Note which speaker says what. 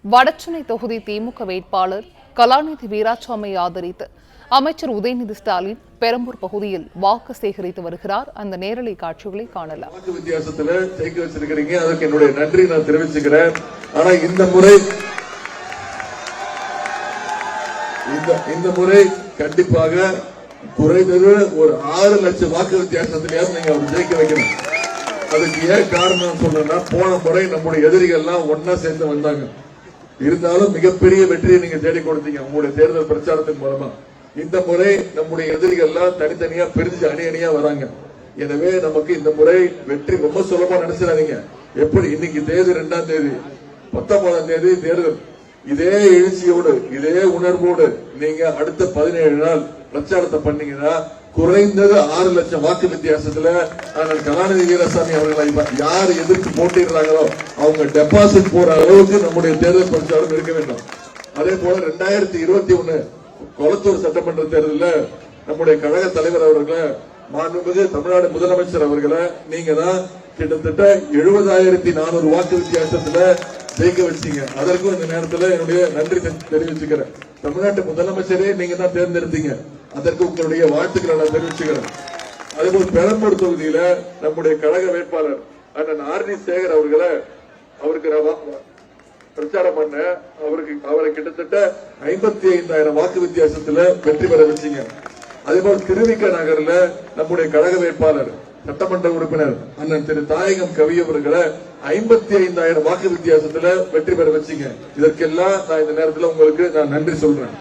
Speaker 1: வடசென்னை தொகுதி திமுக வேட்பாளர் கலாநிதி வீராசாமியை ஆதரித்து அமைச்சர் உதயநிதி ஸ்டாலின் பெரம்பூர் பகுதியில் வாக்கு சேகரித்து வருகிறார். அந்த நேரலை காட்சிகளை காணலாம்.
Speaker 2: வாக்கு வித்தியாசத்துல ஜெயிக்க வச்சிருக்கிறீங்க, அதுக்கு என்னுடைய நன்றி நான் தெரிவிச்சுக்கிறேன். ஆனா இந்த முறை கண்டிப்பாக குறைந்தது ஒரு 6 லட்சம் வாக்கு வித்தியாசத்திலேயாவது நீங்க அவர் ஜெயிக்க வைக்கணும். அதுக்கு ஏன் காரணம் சொல்றேன்னா, போன முறை நம்முடைய எதிரிகள் எல்லாம் ஒன்னா சேர்ந்து வந்தாங்க. இருந்தாலும் மிகப்பெரிய வெற்றியை நீங்க தேடி கொடுத்தீங்க உங்களுடைய தேர்தல் பிரச்சாரத்தின் மூலமா. இந்த முறை நம்முடைய எதிரிகள் எல்லாம் தனித்தனியா பிரிஞ்சு அணியா வராங்க. எனவே நமக்கு இந்த முறை வெற்றி ரொம்ப சுலபமா நினைச்சிடாதீங்க. எப்படி இன்னைக்கு தேதி 2ஆம் தேதி, 19ஆம் தேதி தேர்தல். இதே எழுச்சியோடு இதே உணர்வோடு நீங்க அடுத்த 17 நாள் பிரச்சாரத்தை பண்ணீங்கன்னா குறைந்தது 6 லட்சம் வாக்கு வித்தியாசத்துல கலாநிதி வீராசாமி அவர்களை யார் எதிர்த்து போட்டிடுறாங்களோ அவங்க டெபாசிட் போற அளவுக்கு நம்முடைய தேர்தல் பிரச்சாரம் இருக்க வேண்டும். அதே போல 2021 கொளத்தூர் சட்டமன்ற தேர்தலில் நம்முடைய கழக தலைவர் அவர்களை, மாண்புமிகு தமிழ்நாடு முதலமைச்சர் அவர்களை நீங்க தான் கிட்டத்தட்ட 70,400 வாக்கு வித்தியாசத்துல ஜெயிக்க வச்சீங்க. அதற்கும் இந்த நேரத்தில் என்னுடைய நன்றி தெரிவிச்சுக்கிறேன். தமிழ்நாட்டு முதலமைச்சரே நீங்க தான் தேர்ந்தெடுத்தீங்க, அதற்கு உங்களுடைய வாழ்த்துக்களை நான் தெரிவிச்சுக்கிறேன். அதேபோல் பெரம்பூர் தொகுதியில நம்முடைய கழக வேட்பாளர் அண்ணன் ஆர்.டி. சேகர் அவர்களை பிரச்சாரம் பண்ண அவரை கிட்டத்தட்ட 55,000 வாக்கு வித்தியாசத்துல வெற்றி பெற வச்சீங்க. அதேபோல் திருவிக நகர்ல நம்முடைய கழக வேட்பாளர் சட்டமன்ற உறுப்பினர் அண்ணன் திரு தாயகம் கவி அவர்களை 55,000 வாக்கு வித்தியாசத்துல வெற்றி பெற வச்சீங்க. இதற்கெல்லாம் நான் இந்த நேரத்தில் உங்களுக்கு நான் நன்றி சொல்றேன்.